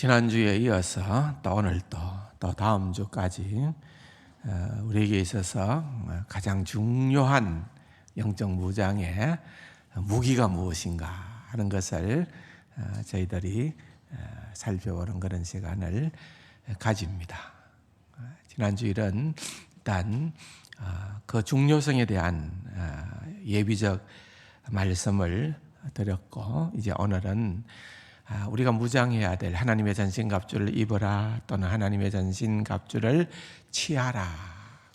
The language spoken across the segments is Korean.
지난주에 이어서 또 오늘 또 다음 주까지 우리에게 있어서 가장 중요한 영적 무장의 무기가 무엇인가 하는 것을 저희들이 살펴보는 그런 시간을 가집니다. 지난주일은 일단 그 중요성에 대한 예비적 말씀을 드렸고, 이제 오늘은 우리가 무장해야 될 하나님의 전신갑주를 입어라, 또는 하나님의 전신갑주를 취하라,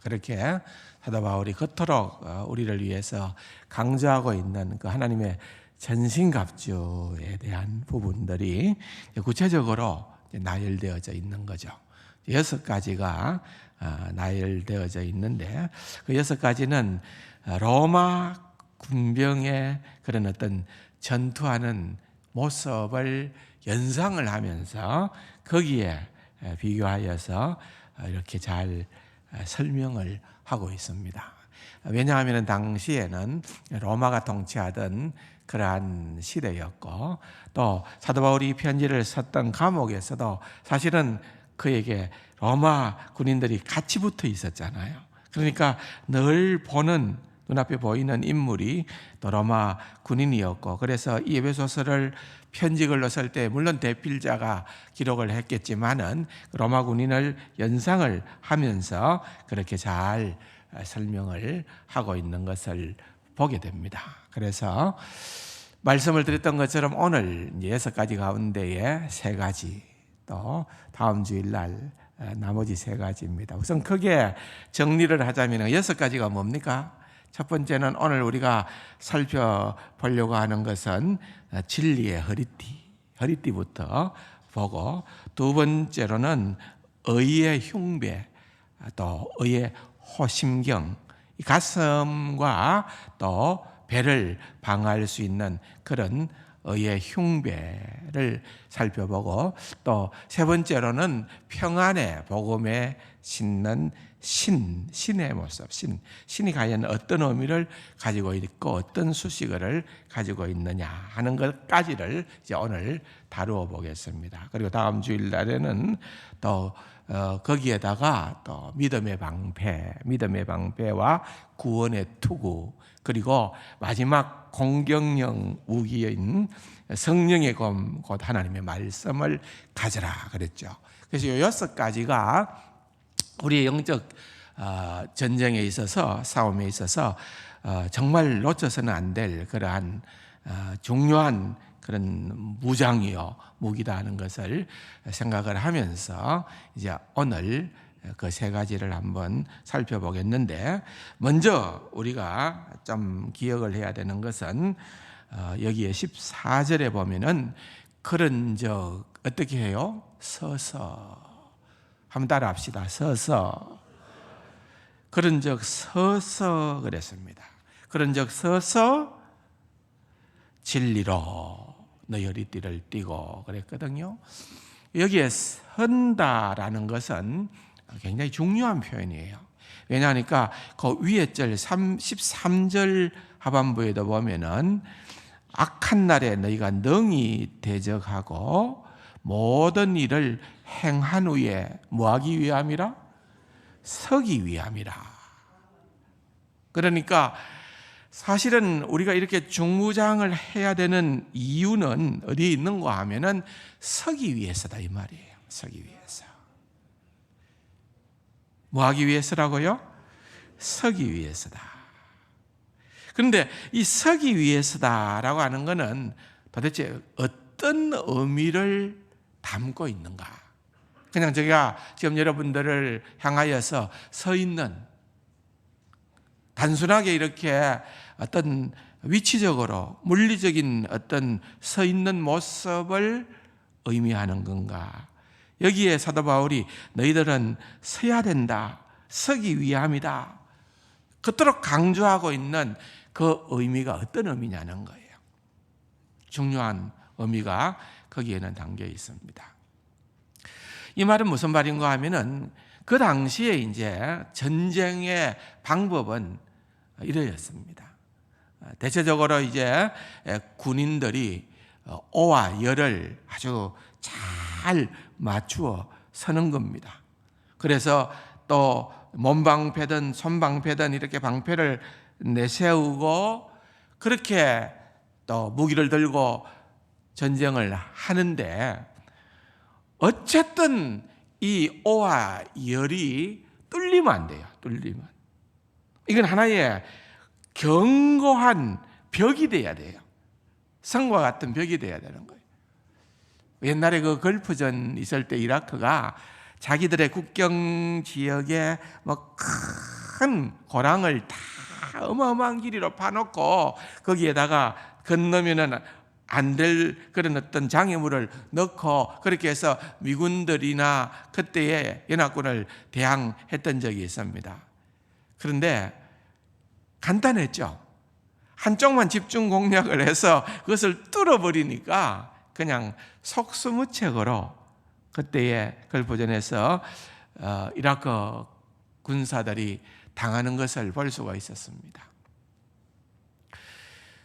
그렇게 사도 바울이 그토록 우리를 위해서 강조하고 있는 그 하나님의 전신갑주에 대한 부분들이 구체적으로 나열되어져 있는 거죠. 6가지가 나열되어져 있는데, 그 6가지는 로마 군병의 그런 어떤 전투하는 모습을 연상을 하면서 거기에 비교하여서 이렇게 잘 설명을 하고 있습니다. 왜냐하면 당시에는 로마가 통치하던 그러한 시대였고, 또 사도 바울이 편지를 썼던 감옥에서도 사실은 그에게 로마 군인들이 같이 붙어 있었잖아요. 그러니까 늘 보는, 눈앞에 보이는 인물이 또 로마 군인이었고, 그래서 이 에베소서를 편지글로 쓸 때 물론 대필자가 기록을 했겠지만은 로마 군인을 연상을 하면서 그렇게 잘 설명을 하고 있는 것을 보게 됩니다. 그래서 말씀을 드렸던 것처럼 오늘 6가지 가운데에 3가지, 또 다음 주일날 나머지 3가지입니다. 우선 크게 정리를 하자면 6가지가 뭡니까? 첫 번째는 오늘 우리가 살펴보려고 하는 것은 진리의 허리띠부터 보고, 두 번째로는 의의 흉배, 또 의의 호심경, 가슴과 또 배를 방어할 수 있는 그런 의의 흉배를 살펴보고, 또 세 번째로는 평안의 복음에 신는 신의 모습, 신이 과연 어떤 의미를 가지고 있고 어떤 수식어를 가지고 있느냐 하는 것까지를 이제 오늘 다루어 보겠습니다. 그리고 다음 주일날에는 또 거기에다가 또 믿음의 방패와 구원의 투구, 그리고 마지막 공격용 무기인 성령의 검, 곧 하나님의 말씀을 가져라 그랬죠. 그래서 이 6가지가 우리의 영적 전쟁에 있어서, 싸움에 있어서 정말 놓쳐서는 안 될 그러한 중요한 그런 무장이요, 무기다 하는 것을 생각을 하면서 이제 오늘 그 3가지를 한번 살펴보겠는데, 먼저 우리가 좀 기억을 해야 되는 것은 여기에 14절에 보면은 그런즉 어떻게 해요? 서서. 한번 따라 합시다. 서서. 그런즉 서서 그랬습니다. 그런즉 서서 진리로 너희 허리띠를 띠고 그랬거든요. 여기에 선다라는 것은 굉장히 중요한 표현이에요. 왜냐하니까 그 위에 절 13절 하반부에도 보면은 악한 날에 너희가 능히 대적하고 모든 일을 행한 후에 뭐하기 위함이라? 서기 위함이라. 그러니까 사실은 우리가 이렇게 중무장을 해야 되는 이유는 어디에 있는가 하면은 서기 위해서다 이 말이에요. 서기 위해서. 뭐하기 위해서라고요? 서기 위해서다. 그런데 이 서기 위해서다라고 하는 것은 도대체 어떤 의미를 담고 있는가? 그냥 제가 지금 여러분들을 향하여서 서 있는, 단순하게 이렇게 어떤 위치적으로 물리적인 어떤 서 있는 모습을 의미하는 건가? 여기에 사도 바울이 너희들은 서야 된다, 서기 위함이다, 그토록 강조하고 있는 그 의미가 어떤 의미냐는 거예요. 중요한 의미가 거기에는 담겨 있습니다. 이 말은 무슨 말인가 하면은 그 당시에 이제 전쟁의 방법은 이러했습니다. 대체적으로 이제 군인들이 오와 열을 아주 잘 잘 맞추어 서는 겁니다. 그래서 또 몸방패든 손방패든 이렇게 방패를 내세우고 그렇게 또 무기를 들고 전쟁을 하는데, 어쨌든 이 오와 열이 뚫리면 안 돼요. 뚫리면 이건 하나의 견고한 벽이 돼야 돼요. 성과 같은 벽이 돼야 되는 거예요. 옛날에 그 걸프전 있을 때 이라크가 자기들의 국경 지역에 뭐 큰 고랑을 다 어마어마한 길이로 파놓고 거기에다가 건너면은 안 될 그런 어떤 장애물을 넣고 그렇게 해서 미군들이나 그때의 연합군을 대항했던 적이 있습니다. 그런데 간단했죠. 한쪽만 집중 공략을 해서 그것을 뚫어버리니까 그냥 속수무책으로 그때의 걸프전에서 이라크 군사들이 당하는 것을 볼 수가 있었습니다.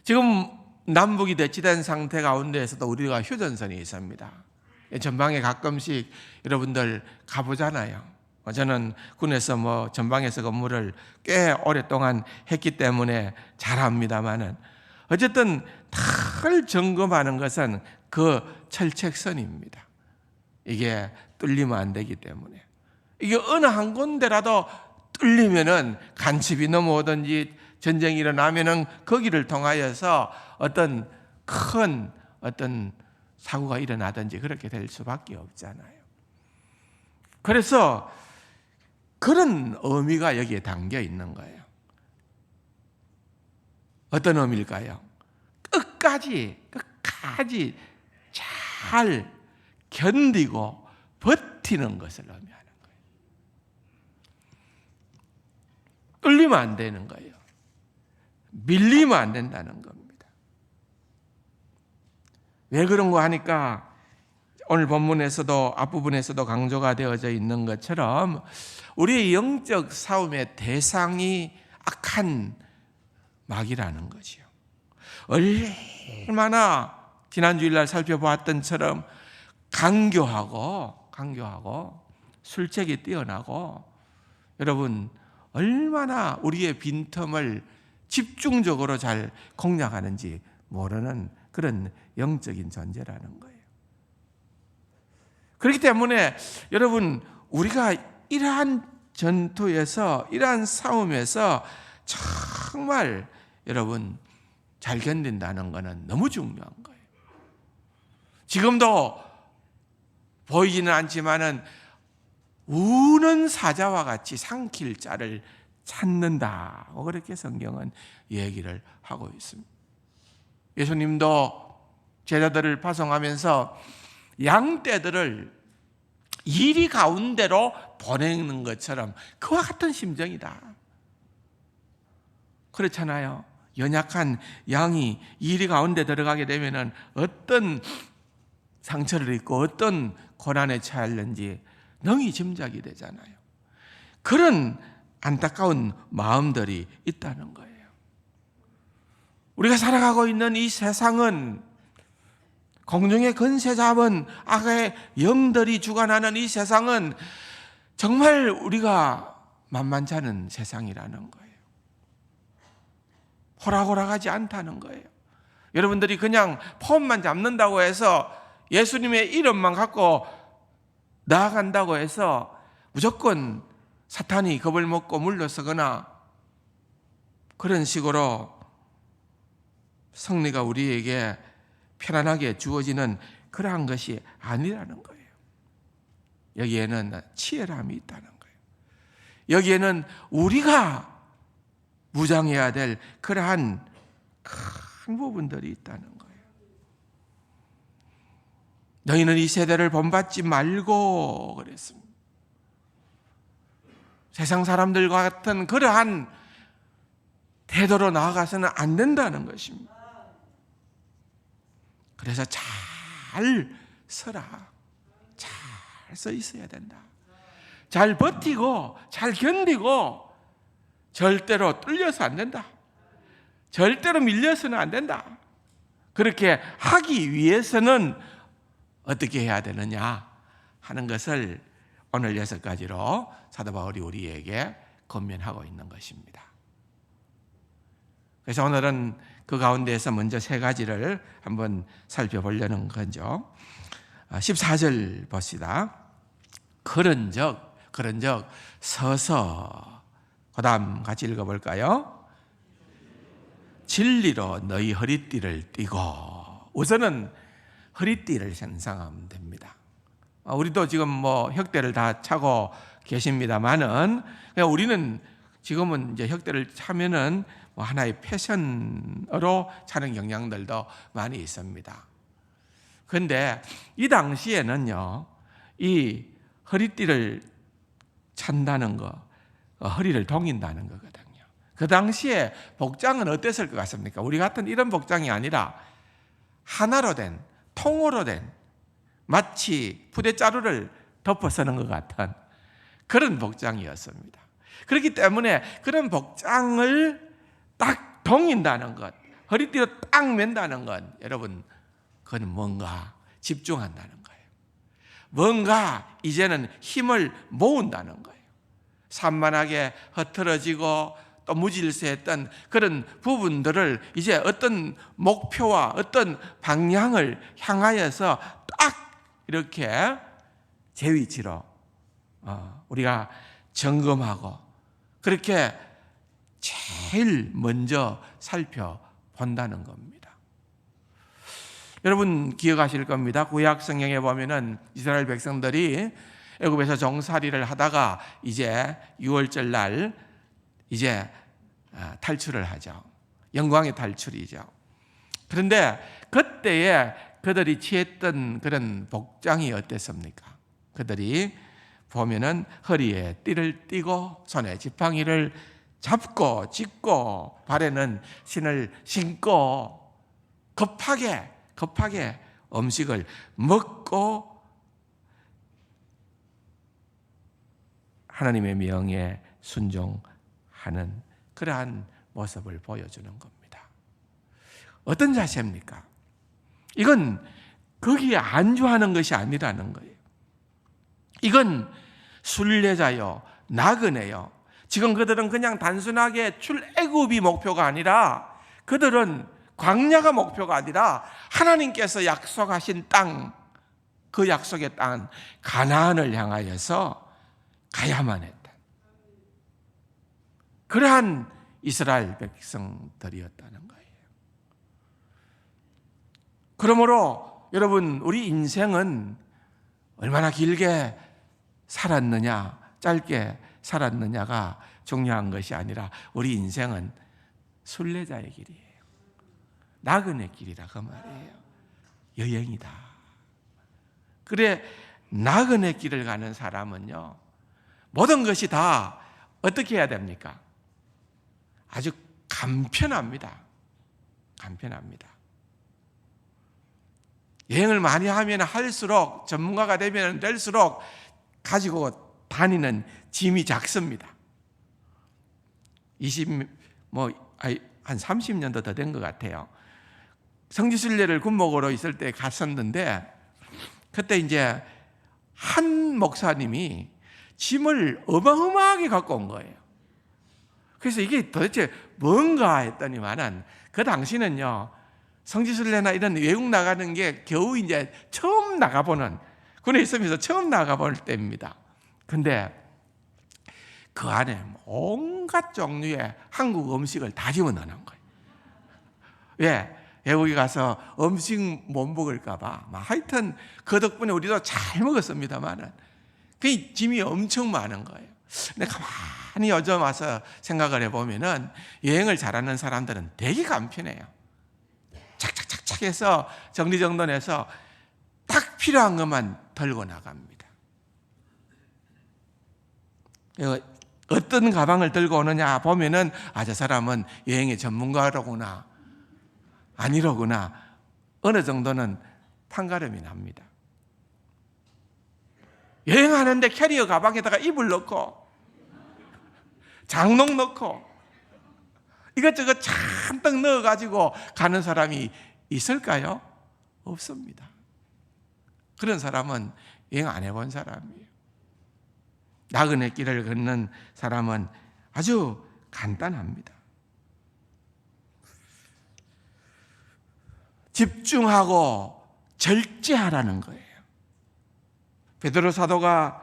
지금 남북이 대치된 상태 가운데에서도 우리가 휴전선이 있습니다. 전방에 가끔씩 여러분들 가보잖아요. 저는 군에서 전방에서 근무를 꽤 오랫동안 했기 때문에 잘 압니다만은, 어쨌든 늘 점검하는 것은 그 철책선입니다. 이게 뚫리면 안 되기 때문에. 이게 어느 한 군데라도 뚫리면은 간첩이 넘어오든지 전쟁이 일어나면은 거기를 통하여서 어떤 큰 사고가 일어나든지 그렇게 될 수밖에 없잖아요. 그래서 그런 의미가 여기에 담겨 있는 거예요. 어떤 의미일까요? 끝까지 잘 견디고 버티는 것을 의미하는 거예요. 뚫리면 안 되는 거예요. 밀리면 안 된다는 겁니다. 왜 그런 거 하니까 오늘 본문에서도 앞부분에서도 강조가 되어져 있는 것처럼 우리의 영적 싸움의 대상이 악한 마귀라는 거지요. 얼마나 지난주일날 살펴보았던처럼 강교하고 술책이 뛰어나고, 여러분 얼마나 우리의 빈틈을 집중적으로 잘 공략하는지 모르는 그런 영적인 존재라는 거예요. 그렇기 때문에 여러분, 우리가 이러한 전투에서, 이러한 싸움에서 정말 여러분 잘 견딘다는 것은 너무 중요한 거예요. 지금도 보이지는 않지만은 우는 사자와 같이 삼킬 자를 찾는다고 그렇게 성경은 얘기를 하고 있습니다. 예수님도 제자들을 파송하면서 양떼들을 이리 가운데로 보내는 것처럼 그와 같은 심정이다. 그렇잖아요. 연약한 양이 이리 가운데 들어가게 되면은 어떤 상처를 입고 어떤 고난에 처할는지 능히 짐작이 되잖아요. 그런 안타까운 마음들이 있다는 거예요. 우리가 살아가고 있는 이 세상은, 공중의 권세 잡은 악의 영들이 주관하는 이 세상은 정말 우리가 만만치 않은 세상이라는 거예요. 호락호락하지 않다는 거예요. 여러분들이 그냥 폼만 잡는다고 해서, 예수님의 이름만 갖고 나아간다고 해서 무조건 사탄이 겁을 먹고 물러서거나 그런 식으로 승리가 우리에게 편안하게 주어지는 그러한 것이 아니라는 거예요. 여기에는 치열함이 있다는 거예요. 여기에는 우리가 무장해야 될 그러한 큰 부분들이 있다는 거예요. 너희는 이 세대를 본받지 말고 그랬습니다. 세상 사람들과 같은 그러한 태도로 나아가서는 안 된다는 것입니다. 그래서 잘 서라. 잘 서 있어야 된다. 잘 버티고 잘 견디고 절대로 뚫려서 안 된다. 절대로 밀려서는 안 된다. 그렇게 하기 위해서는 어떻게 해야 되느냐 하는 것을 오늘 6가지로 사도 바울이 우리에게 권면하고 있는 것입니다. 그래서 오늘은 그 가운데에서 먼저 3가지를 한번 살펴보려는 거죠. 14절 봅시다. 그런즉 서서, 그 다음 같이 읽어볼까요? 진리로 너희 허리띠를 띠고. 우선은 허리띠를 생각하면 됩니다. 우리도 지금 혁대를 다 차고 계십니다만은, 우리는 지금은 이제 혁대를 차면은 하나의 패션으로 차는 경향들도 많이 있습니다. 그런데 이 당시에는요, 이 허리띠를 찬다는 거, 허리를 동인다는 거거든요. 그 당시에 복장은 어땠을 것 같습니까? 우리 같은 이런 복장이 아니라 하나로 된, 통으로 된, 마치 부대자루를 덮어 쓰는 것 같은 그런 복장이었습니다. 그렇기 때문에 그런 복장을 딱 동인다는 것, 허리띠로 딱 맨다는 건, 여러분, 그건 뭔가 집중한다는 거예요. 뭔가 이제는 힘을 모은다는 거예요. 산만하게 흐트러지고 또 무질서했던 그런 부분들을 이제 어떤 목표와 어떤 방향을 향하여서 딱 이렇게 제 위치로 우리가 점검하고 그렇게 제일 먼저 살펴본다는 겁니다. 여러분 기억하실 겁니다. 구약 성경에 보면은 이스라엘 백성들이 애굽에서 종살이를 하다가 이제 6월절 날 이제 탈출을 하죠. 영광의 탈출이죠. 그런데 그때에 그들이 취했던 그런 복장이 어땠습니까? 그들이 보면은 허리에 띠를 띠고 손에 지팡이를 잡고 짚고 발에는 신을 신고 급하게 음식을 먹고 하나님의 명에 순종하는 그러한 모습을 보여주는 겁니다. 어떤 자세입니까? 이건 거기에 안주하는 것이 아니라는 거예요. 이건 순례자요, 나그네요. 지금 그들은 그냥 단순하게 출애굽이 목표가 아니라, 그들은 광야가 목표가 아니라 하나님께서 약속하신 땅, 그 약속의 땅 가나안을 향하여서 가야만 했다. 그러한 이스라엘 백성들이었다는 거예요. 그러므로 여러분, 우리 인생은 얼마나 길게 살았느냐, 짧게 살았느냐가 중요한 것이 아니라 우리 인생은 순례자의 길이에요. 나그네 길이라 그 말이에요. 여행이다. 그래, 나그네 길을 가는 사람은요, 모든 것이 다 어떻게 해야 됩니까? 아주 간편합니다. 간편합니다. 여행을 많이 하면 할수록, 전문가가 되면 될수록 가지고 다니는 짐이 작습니다. 한 30년도 더 된 것 같아요. 성지순례를 군목으로 있을 때 갔었는데, 그때 이제 한 목사님이 짐을 어마어마하게 갖고 온 거예요. 그래서 이게 도대체 뭔가 했더니만은, 그 당시는요, 성지순례나 이런 외국 나가는 게 겨우 이제 처음 나가보는, 군에 있으면서 처음 나가볼 때입니다. 근데 그 안에 온갖 종류의 한국 음식을 다 집어넣는 거예요. 왜? 외국에 가서 음식 못 먹을까봐. 하여튼 그 덕분에 우리도 잘 먹었습니다만은 그 짐이 엄청 많은 거예요. 근데 가만히 요즘 와서 생각을 해보면은 여행을 잘하는 사람들은 되게 간편해요. 착착착착 해서 정리정돈해서 딱 필요한 것만 들고 나갑니다. 어떤 가방을 들고 오느냐 보면은, 저 사람은 여행의 전문가로구나, 아니로구나, 어느 정도는 판가름이 납니다. 여행하는데 캐리어 가방에다가 이불 넣고 장롱 넣고 이것저것 잔뜩 넣어가지고 가는 사람이 있을까요? 없습니다. 그런 사람은 여행 안 해본 사람이에요. 나그네 길을 걷는 사람은 아주 간단합니다. 집중하고 절제하라는 거예요. 베드로 사도가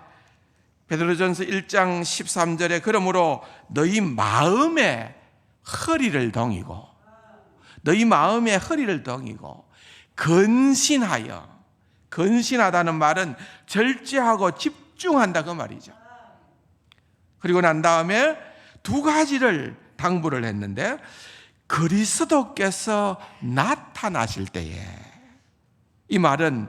베드로전서 1장 13절에 그러므로 너희 마음에 허리를 동이고 근신하다는 말은 절제하고 집중한다 그 말이죠. 그리고 난 다음에 두 가지를 당부를 했는데 그리스도께서 나타나실 때에, 이 말은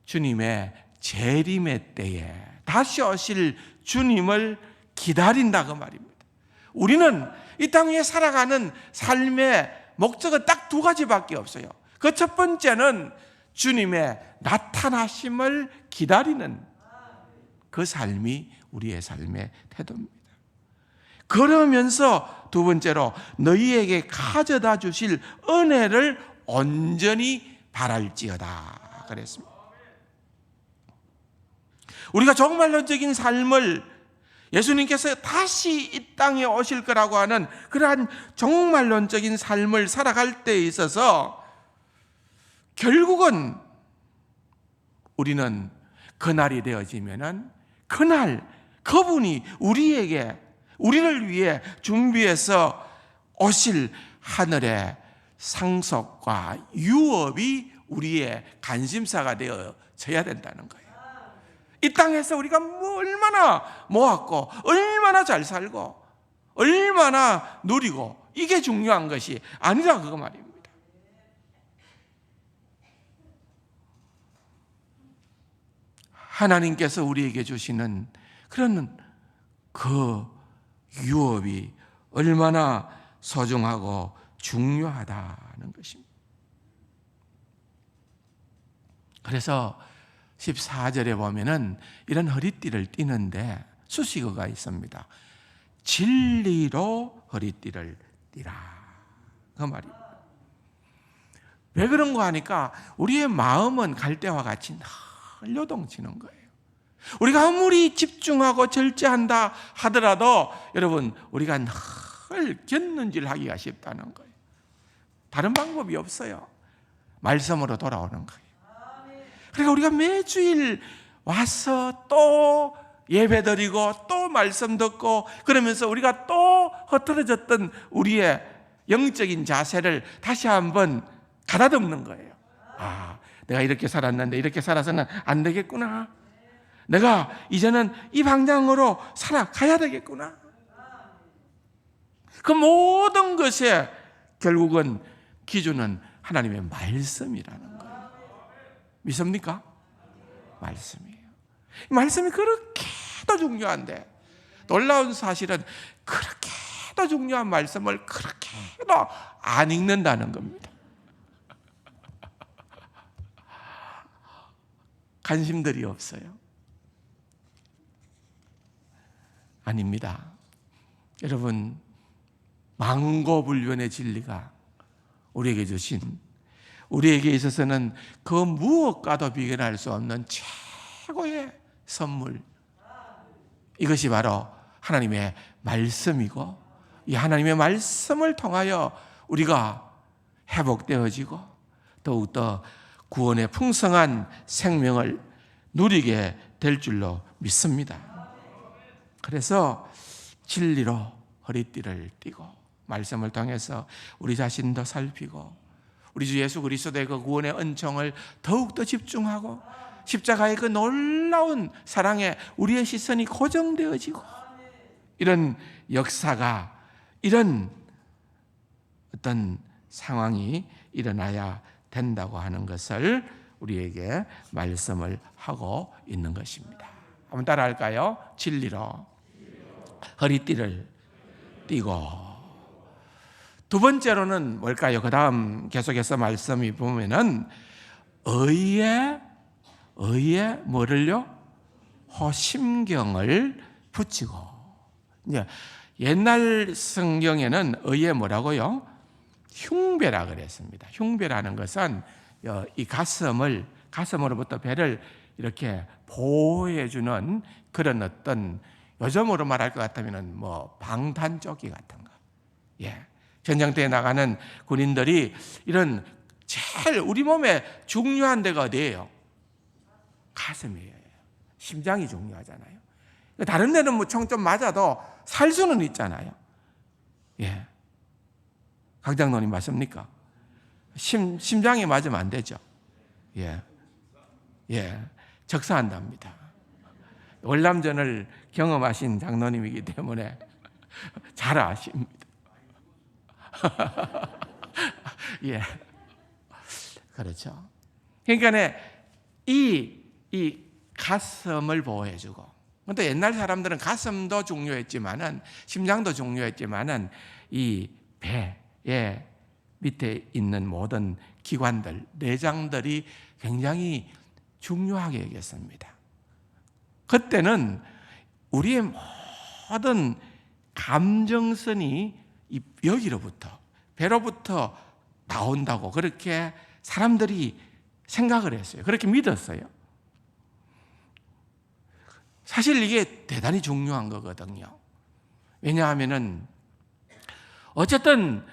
주님의 재림의 때에 다시 오실 주님을 기다린다 그 말입니다. 우리는 이 땅에 살아가는 삶의 목적은 딱 두 가지밖에 없어요. 그 첫 번째는 주님의 나타나심을 기다리는 그 삶이 우리의 삶의 태도입니다. 그러면서 두 번째로 너희에게 가져다 주실 은혜를 온전히 바랄지어다 그랬습니다. 우리가 종말론적인 삶을 예수님께서 다시 이 땅에 오실 거라고 하는 그러한 종말론적인 삶을 살아갈 때에 있어서 결국은 우리는 그날이 되어지면은 그날 그분이 우리를 위해 준비해서 오실 하늘의 상속과 유업이 우리의 관심사가 되어져야 된다는 거예요. 이 땅에서 우리가 얼마나 모았고 얼마나 잘 살고 얼마나 누리고 이게 중요한 것이 아니라 그거 말입니다. 하나님께서 우리에게 주시는 그런 그 유업이 얼마나 소중하고 중요하다는 것입니다. 그래서 14절에 보면은 이런 허리띠를 띠는데 수식어가 있습니다. 진리로 허리띠를 띠라 그 말입니다. 왜 그런가 하니까 우리의 마음은 갈대와 같이 늘 요동치는 거예요. 우리가 아무리 집중하고 절제한다 하더라도 여러분 우리가 늘 곁눈질 하기가 쉽다는 거예요. 다른 방법이 없어요. 말씀으로 돌아오는 거예요. 그러니까 우리가 매주일 와서 또 예배드리고 또 말씀 듣고 그러면서 우리가 또 흐트러졌던 우리의 영적인 자세를 다시 한번 가다듬는 거예요. 아, 내가 이렇게 살았는데 이렇게 살아서는 안 되겠구나. 내가 이제는 이 방향으로 살아가야 되겠구나. 그 모든 것의 결국은 기준은 하나님의 말씀이라는 거예요. 믿습니까? 말씀이에요. 말씀이 그렇게도 중요한데 놀라운 사실은 그렇게도 중요한 말씀을 그렇게도 안 읽는다는 겁니다. 관심들이 없어요. 아닙니다. 여러분, 만고불변의 진리가 우리에게 있어서는 그 무엇과도 비교할 수 없는 최고의 선물, 이것이 바로 하나님의 말씀이고 이 하나님의 말씀을 통하여 우리가 회복되어지고 더욱더 구원의 풍성한 생명을 누리게 될 줄로 믿습니다. 그래서 진리로 허리띠를 띠고 말씀을 통해서 우리 자신도 살피고 우리 주 예수 그리스도의 그 구원의 은총을 더욱더 집중하고 십자가의 그 놀라운 사랑에 우리의 시선이 고정되어지고 이런 역사가 이런 어떤 상황이 일어나야 된다고 하는 것을 우리에게 말씀을 하고 있는 것입니다. 한번 따라할까요? 진리로 허리띠를 띠고 두 번째로는 뭘까요? 그 다음 계속해서 말씀이 보면은 의에 뭐를요? 호심경을 붙이고. 옛날 성경에는 의에 뭐라고요? 흉배라 그랬습니다. 흉배라는 것은 이 가슴을 가슴으로부터 배를 이렇게 보호해주는 그런 어떤, 요즘으로 말할 것 같으면 뭐 방탄조끼 같은 거. 예. 전쟁터에 나가는 군인들이 이런 제일 우리 몸에 중요한 데가 어디예요? 가슴이에요. 심장이 중요하잖아요. 다른 데는 뭐 총 좀 맞아도 살 수는 있잖아요. 예. 강 장로님 맞습니까? 심장에 맞으면 안 되죠. 예. 예. 적사한답니다. 월남전을 경험하신 장로님이기 때문에 잘 아십니다. 예. 그렇죠. 그러니까 이 가슴을 보호해주고, 또 옛날 사람들은 가슴도 중요했지만은, 심장도 중요했지만은, 이 배의 밑에 있는 모든 기관들, 내장들이 굉장히 중요하게 여겼습니다. 그때는 우리의 모든 감정선이 여기로부터, 배로부터 나온다고 그렇게 사람들이 생각을 했어요. 그렇게 믿었어요. 사실 이게 대단히 중요한 거거든요. 왜냐하면은 어쨌든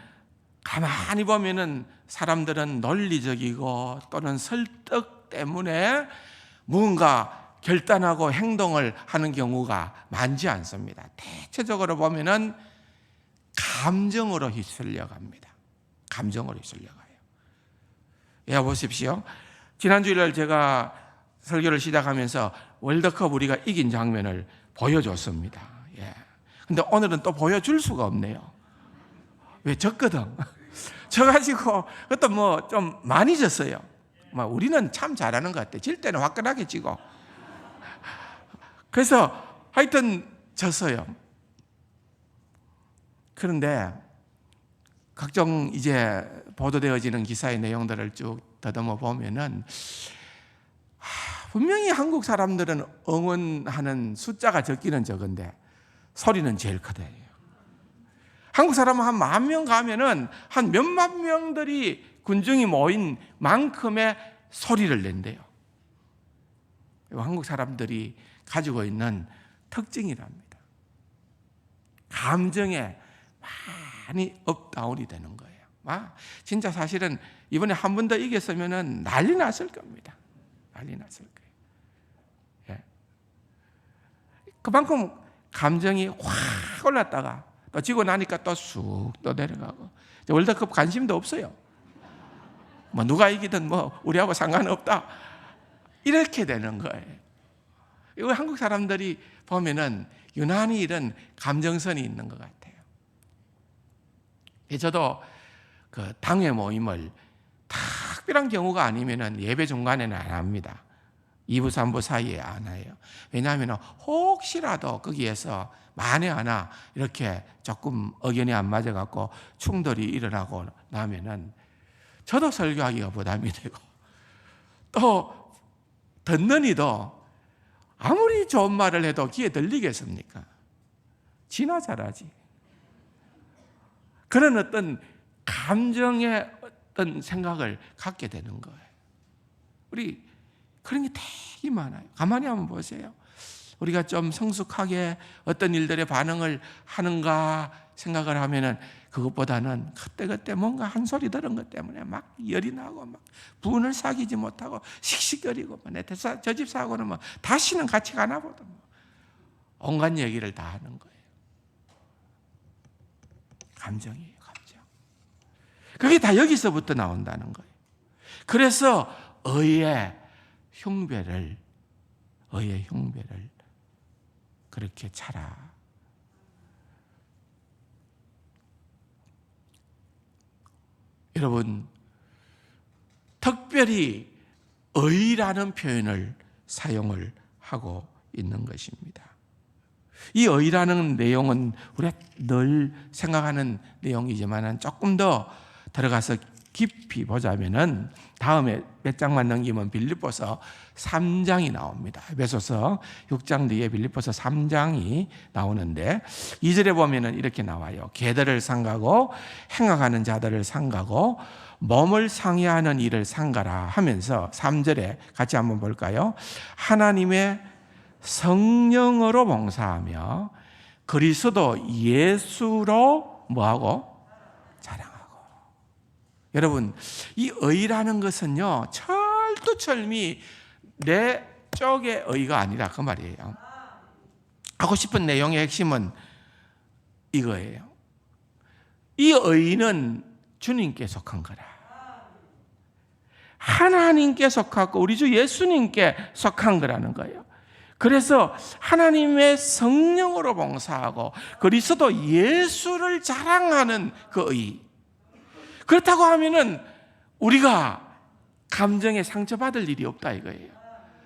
가만히 보면은 사람들은 논리적이고 또는 설득 때문에 무언가 결단하고 행동을 하는 경우가 많지 않습니다. 대체적으로 보면은 감정으로 휩쓸려 갑니다. 감정으로 휩쓸려 가요. 예, 보십시오. 지난 주일날 제가 설교를 시작하면서 월드컵 우리가 이긴 장면을 보여줬습니다. 예. 근데 오늘은 또 보여줄 수가 없네요. 왜? 졌거든. 져가지고 그것도 뭐 좀 많이 졌어요. 우리는 참 잘하는 것 같아. 질 때는 화끈하게 지고. 그래서 하여튼 졌어요. 그런데 각종 이제 보도되어지는 기사의 내용들을 쭉 더듬어 보면은 분명히 한국 사람들은 응원하는 숫자가 적기는 적은데 소리는 제일 크대요. 한국 사람은 한 10,000명 가면은 한 몇만 명들이 군중이 모인 만큼의 소리를 낸대요. 한국 사람들이 가지고 있는 특징이랍니다. 감정에 많이 업다운이 되는 거예요. 진짜 사실은 이번에 한 번 더 이겼으면 난리 났을 겁니다. 난리 났을 거예요. 예. 그만큼 감정이 확 올랐다가 또 지고 나니까 또 쑥 또 내려가고, 월드컵 관심도 없어요. 누가 이기든 우리하고 상관없다, 이렇게 되는 거예요. 이거 한국 사람들이 보면은 유난히 이런 감정선이 있는 것 같아요. 저도 그 당회 모임을 특별한 경우가 아니면은 예배 중간에는 안 합니다. 2부, 3부 사이에 안 해요. 왜냐하면 혹시라도 거기에서 만에 하나 이렇게 조금 의견이 안 맞아갖고 충돌이 일어나고 나면은 저도 설교하기가 부담이 되고, 또 듣는 이도 아무리 좋은 말을 해도 귀에 들리겠습니까? 지나 잘하지. 그런 어떤 감정의 어떤 생각을 갖게 되는 거예요. 우리 그런 게 되게 많아요. 가만히 한번 보세요. 우리가 좀 성숙하게 어떤 일들에 반응을 하는가 생각을 하면은 그것보다는 그때그때 뭔가 한 소리 들은 것 때문에 막 열이 나고 막 분을 사귀지 못하고 씩씩거리고, 저 집 사고는 다시는 같이 가나 보다, 온갖 얘기를 다 하는 거예요. 감정이에요, 감정. 그게 다 여기서부터 나온다는 거예요. 그래서 의의 흉배를 그렇게 차라. 여러분, 특별히 의라는 표현을 사용을 하고 있는 것입니다. 이 의라는 내용은 우리가 늘 생각하는 내용이지만 조금 더 들어가서 깊이 보자면은 다음에 몇 장만 넘기면 빌립보서 3장이 나옵니다. 에베소서 6장 뒤에 빌립보서 3장이 나오는데 2절에 보면은 이렇게 나와요. 계들을 상가고 행악하는 자들을 상가고 몸을 상해하는 일을 삼가라 하면서 3절에 같이 한번 볼까요? 하나님의 성령으로 봉사하며 그리스도 예수로 뭐하고? 자랑하고. 여러분, 이 의라는 것은요, 철두철미 내 쪽의 의가 아니라 그 말이에요. 하고 싶은 내용의 핵심은 이거예요. 이 의는 주님께 속한 거라. 하나님께 속하고 우리 주 예수님께 속한 거라는 거예요. 그래서 하나님의 성령으로 봉사하고 그리스도 예수를 자랑하는 그 의. 그렇다고 하면은 우리가 감정에 상처받을 일이 없다 이거예요.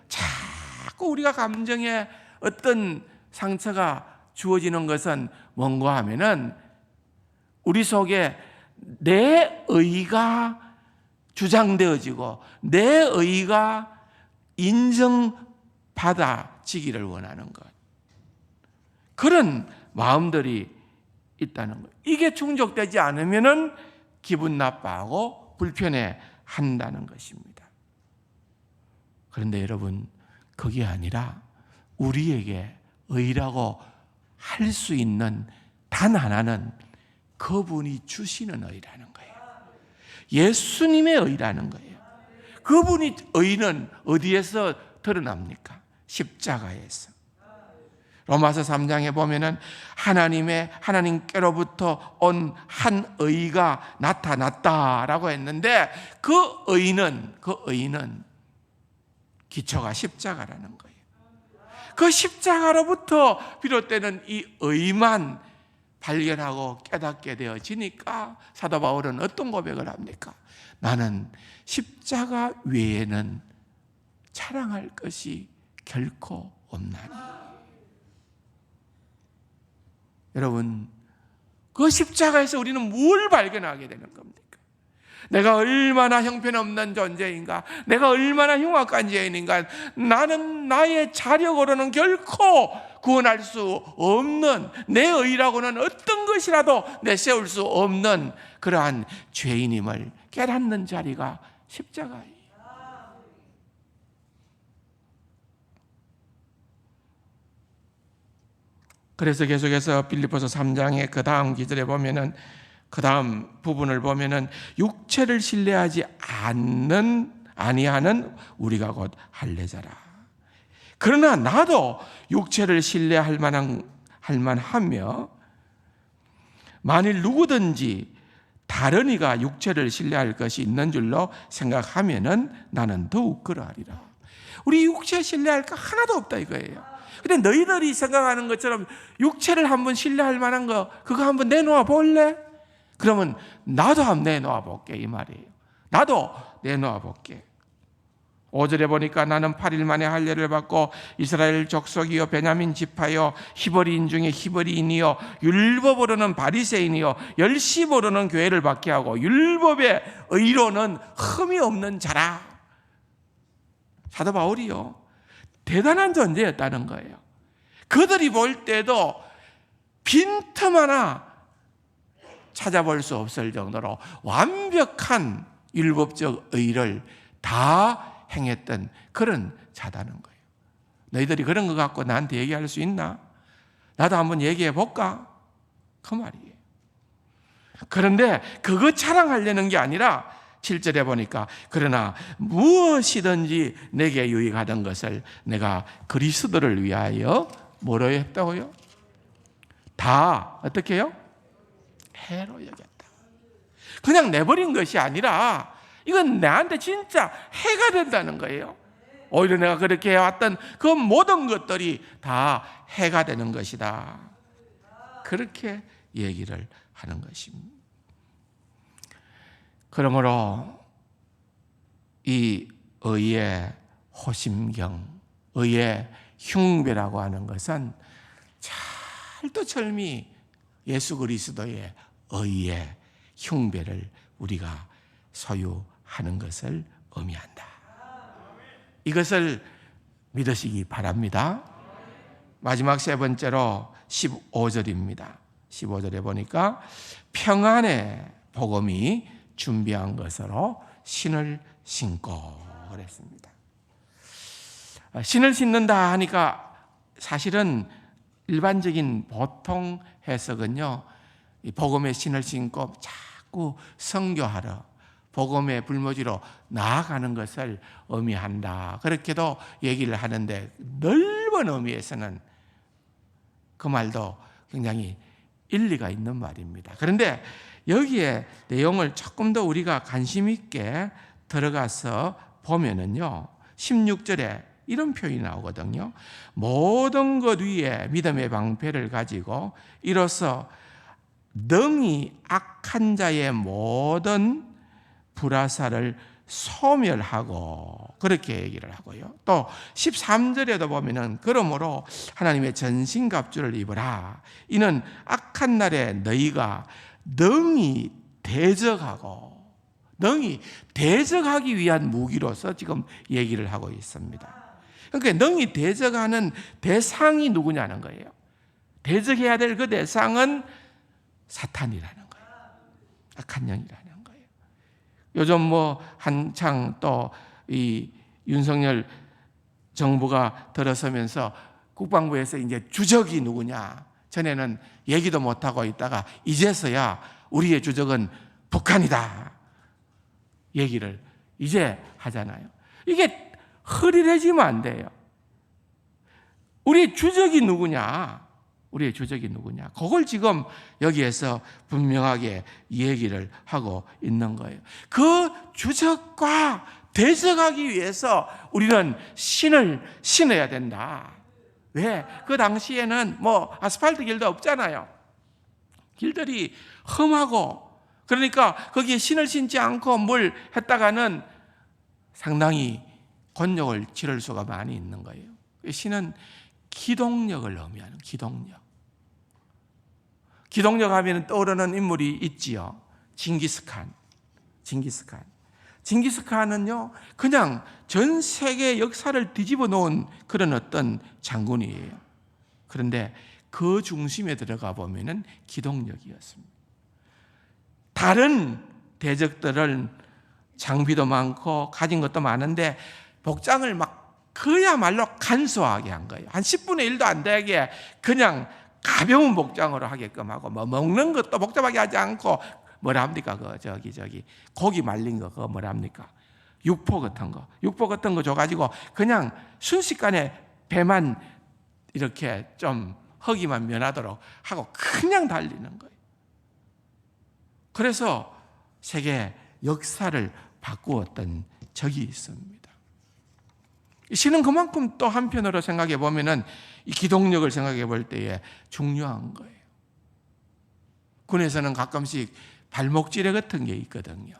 자꾸 우리가 감정에 어떤 상처가 주어지는 것은 뭔가 하면은 우리 속에 내 의가 주장되어지고 내 의가 인정받아지기를 원하는 것. 그런 마음들이 있다는 거예요. 이게 충족되지 않으면은 기분 나빠하고 불편해 한다는 것입니다. 그런데 여러분, 그게 아니라 우리에게 의라고 할 수 있는 단 하나는 그분이 주시는 의라는 거예요. 예수님의 의라는 거예요. 그분이 의는 어디에서 드러납니까? 십자가에서. 로마서 3장에 보면은 하나님께로부터 온 한 의가 나타났다라고 했는데 그 의는 기초가 십자가라는 거예요. 그 십자가로부터 비롯되는 이 의만 발견하고 깨닫게 되어지니까 사도 바울은 어떤 고백을 합니까? 나는 십자가 외에는 자랑할 것이 결코 없나니. 여러분, 그 십자가에서 우리는 뭘 발견하게 되는 겁니까? 내가 얼마나 형편없는 존재인가? 내가 얼마나 흉악한 죄인인가? 나는 나의 자력으로는 결코 구원할 수 없는, 내 의라고는 어떤 것이라도 내세울 수 없는 그러한 죄인임을 깨닫는 자리가 십자가예요. 그래서 계속해서 빌립보서 3장의 그 다음 기절에 보면은, 그 다음 부분을 보면은 육체를 신뢰하지 아니하는 우리가 곧 할례자라. 그러나 나도 육체를 신뢰할 만하며 만일 누구든지 다른 이가 육체를 신뢰할 것이 있는 줄로 생각하면은 나는 더욱 그러하리라. 우리 육체 신뢰할 거 하나도 없다 이거예요. 근데 너희들이 생각하는 것처럼 육체를 한번 신뢰할 만한 거 그거 한번 내놓아 볼래? 그러면 나도 한번 내놓아 볼게 이 말이에요. 나도 내놓아 볼게. 5절에 보니까 나는 8일 만에 할례를 받고 이스라엘 족속이요 베냐민 지파요 히브리인 중에 히브리인이요 율법으로는 바리새인이요 열심으로는 교회를 받게 하고 율법의 의로는 흠이 없는 자라. 사도 바울이요 대단한 존재였다는 거예요. 그들이 볼 때도 빈틈 하나 찾아볼 수 없을 정도로 완벽한 율법적 의를 다 행했던 그런 자다는 거예요. 너희들이 그런 거 갖고 나한테 얘기할 수 있나? 나도 한번 얘기해 볼까? 그 말이에요. 그런데 그거 자랑하려는 게 아니라 7절에 보니까 그러나 무엇이든지 내게 유익하던 것을 내가 그리스도를 위하여 뭐로 했다고요? 다 어떻게 해요? 해로 여겼다. 그냥 내버린 것이 아니라 이건 나한테 진짜 해가 된다는 거예요. 오히려 내가 그렇게 해왔던 그 모든 것들이 다 해가 되는 것이다. 그렇게 얘기를 하는 것입니다. 그러므로 이 의의 호심경, 의의 흉배라고 하는 것은 철두철미 예수 그리스도의 의의 흉배를 우리가 소유하는 것을 의미한다. 이것을 믿으시기 바랍니다. 마지막 세 번째로 15절입니다. 15절에 보니까 평안의 복음이 준비한 것으로 신을 신고 그랬습니다. 신을 신는다 하니까 사실은 일반적인 보통 해석은요, 이 복음의 신을 신고 자꾸 선교하러 복음의 불모지로 나아가는 것을 의미한다, 그렇게도 얘기를 하는데, 넓은 의미에서는 그 말도 굉장히 일리가 있는 말입니다. 그런데 여기에 내용을 조금 더 우리가 관심 있게 들어가서 보면은요, 16절에 이런 표현이 나오거든요. 모든 것 위에 믿음의 방패를 가지고 이로써 능히 악한 자의 모든 불화살을 소멸하고, 그렇게 얘기를 하고요. 또 13절에도 보면은 그러므로 하나님의 전신갑주를 입으라. 이는 악한 날에 너희가 능히 대적하고, 능히 대적하기 위한 무기로서 지금 얘기를 하고 있습니다. 그러니까 능히 대적하는 대상이 누구냐는 거예요. 대적해야 될 그 대상은 사탄이라는 거예요. 악한 영이라는 거예요. 요즘 뭐 한창 또 이 윤석열 정부가 들어서면서 국방부에서 이제 주적이 누구냐, 전에는 얘기도 못하고 있다가 이제서야 우리의 주적은 북한이다 얘기를 이제 하잖아요. 이게 흐릿해지면 안 돼요. 우리의 주적이 누구냐? 우리의 주적이 누구냐? 그걸 지금 여기에서 분명하게 얘기를 하고 있는 거예요. 그 주적과 대적하기 위해서 우리는 신을 신어야 된다. 왜? 그 당시에는 뭐 아스팔트 길도 없잖아요. 길들이 험하고, 그러니까 거기에 신을 신지 않고 뭘 했다가는 상당히 곤욕을 치를 수가 많이 있는 거예요. 신은 기동력을 의미하는, 기동력. 기동력 하면 떠오르는 인물이 있지요. 징기스칸. 징기스칸은요, 그냥 전 세계 역사를 뒤집어 놓은 그런 어떤 장군이에요. 그런데 그 중심에 들어가 보면은 기동력이었습니다. 다른 대적들은 장비도 많고 가진 것도 많은데 복장을 막 그야말로 간소하게 한 거예요. 한 10분의 1도 안 되게 그냥 가벼운 복장으로 하게끔 하고, 뭐 먹는 것도 복잡하게 하지 않고, 뭐라 합니까? 저기 고기 말린 거, 그거 뭐라 합니까? 육포 같은 거 줘가지고 그냥 순식간에 배만 이렇게 좀 허기만 면하도록 하고 그냥 달리는 거예요. 그래서 세계 역사를 바꾸었던 적이 있습니다. 신은 그만큼 또 한편으로 생각해 보면은 이 기동력을 생각해 볼 때에 중요한 거예요. 군에서는 가끔씩 발목 지뢰 같은 게 있거든요.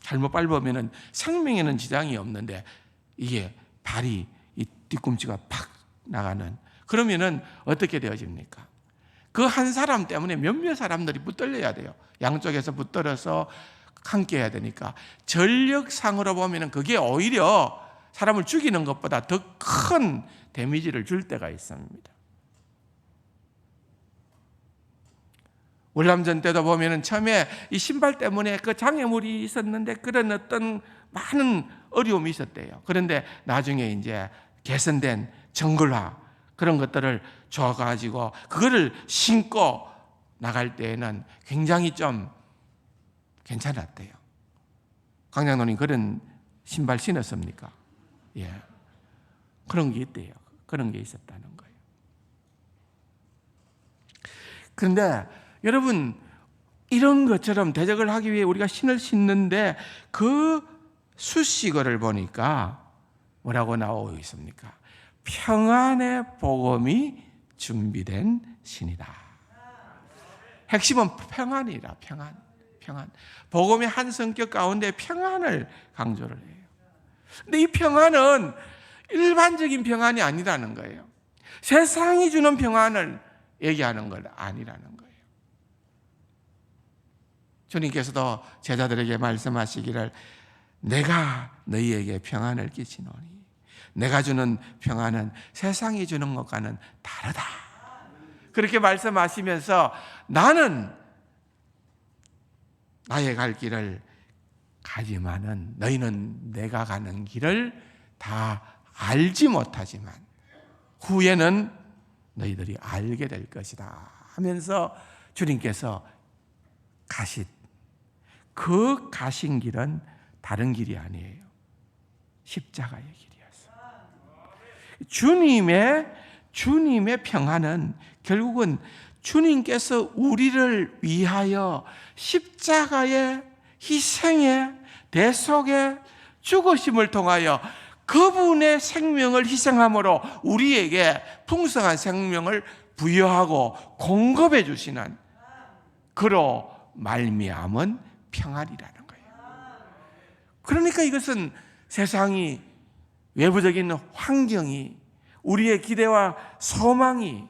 잘못 밟으면은 생명에는 지장이 없는데 이게 발이, 이 뒤꿈치가 팍 나가는, 그러면은 어떻게 되어집니까? 그 한 사람 때문에 몇몇 사람들이 붙들려야 돼요. 양쪽에서 붙들어서 함께 해야 되니까 전력상으로 보면은 그게 오히려 사람을 죽이는 것보다 더 큰 데미지를 줄 때가 있습니다. 월남전 때도 보면은 처음에 이 신발 때문에 그 장애물이 있었는데 그런 어떤 많은 어려움이 있었대요. 그런데 나중에 이제 개선된 정글화 그런 것들을 줘가지고 그거를 신고 나갈 때에는 굉장히 좀 괜찮았대요. 강장로님 그런 신발 신었습니까? 예. 그런 게 있대요. 그런 게 있었다는 거예요. 그런데 여러분, 이런 것처럼 대적을 하기 위해 우리가 신을 신는데 그 수식어를 보니까 뭐라고 나오고 있습니까? 평안의 복음이 준비된 신이다. 핵심은 평안이라, 평안. 복음의 한 성격 가운데 평안을 강조를 해요. 근데 이 평안은 일반적인 평안이 아니라는 거예요. 세상이 주는 평안을 얘기하는 건 아니라는 거예요. 주님께서도 제자들에게 말씀하시기를 내가 너희에게 평안을 끼치노니 내가 주는 평안은 세상이 주는 것과는 다르다. 그렇게 말씀하시면서 나는 나의 갈 길을 가지만은 너희는 내가 가는 길을 다 알지 못하지만 후에는 너희들이 알게 될 것이다 하면서 주님께서 그 가신 길은 다른 길이 아니에요. 십자가의 길이었어요. 주님의 평안은 결국은 주님께서 우리를 위하여 십자가의 희생의 대속의 죽으심을 통하여 그분의 생명을 희생함으로 우리에게 풍성한 생명을 부여하고 공급해 주시는 그로 말미암은 평안이라는 거예요. 그러니까 이것은 세상이 외부적인 환경이 우리의 기대와 소망이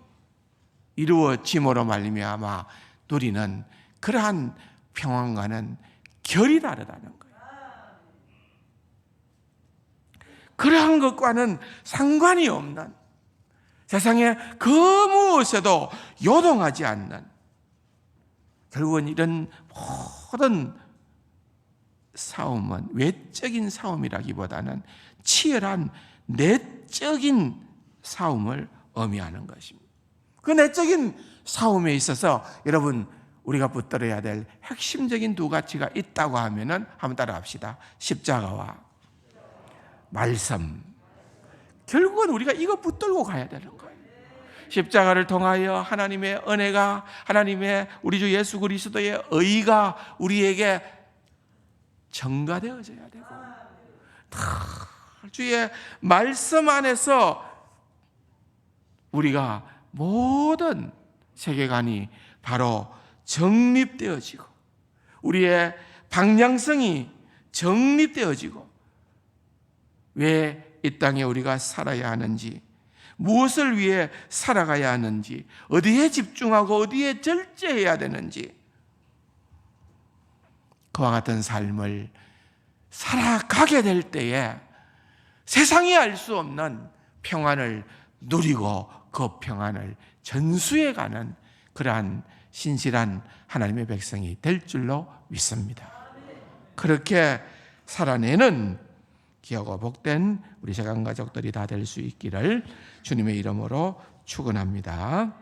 이루어짐으로 말미암아 누리는 그러한 평안과는 결이 다르다는 거예요. 그러한 것과는 상관이 없는 세상의 그 무엇에도 요동하지 않는 결국은 이런 모든 싸움은 외적인 싸움이라기보다는 치열한 내적인 싸움을 의미하는 것입니다. 그 내적인 싸움에 있어서 여러분 우리가 붙들어야 될 핵심적인 두 가지가 있다고 하면은 한번 따라합시다. 십자가와 말씀. 결국은 우리가 이거 붙들고 가야 되는 거예요. 십자가를 통하여 하나님의 은혜가 하나님의 우리 주 예수 그리스도의 의가 우리에게 전가되어져야 되고 주의 말씀 안에서 우리가 모든 세계관이 바로 정립되어지고 우리의 방향성이 정립되어지고 왜 이 땅에 우리가 살아야 하는지 무엇을 위해 살아가야 하는지 어디에 집중하고 어디에 절제해야 되는지 그와 같은 삶을 살아가게 될 때에 세상이 알 수 없는 평안을 누리고 그 평안을 전수해가는 그러한 신실한 하나님의 백성이 될 줄로 믿습니다. 그렇게 살아내는 귀하고 복된 우리 세간 가족들이 다 될 수 있기를 주님의 이름으로 축원합니다.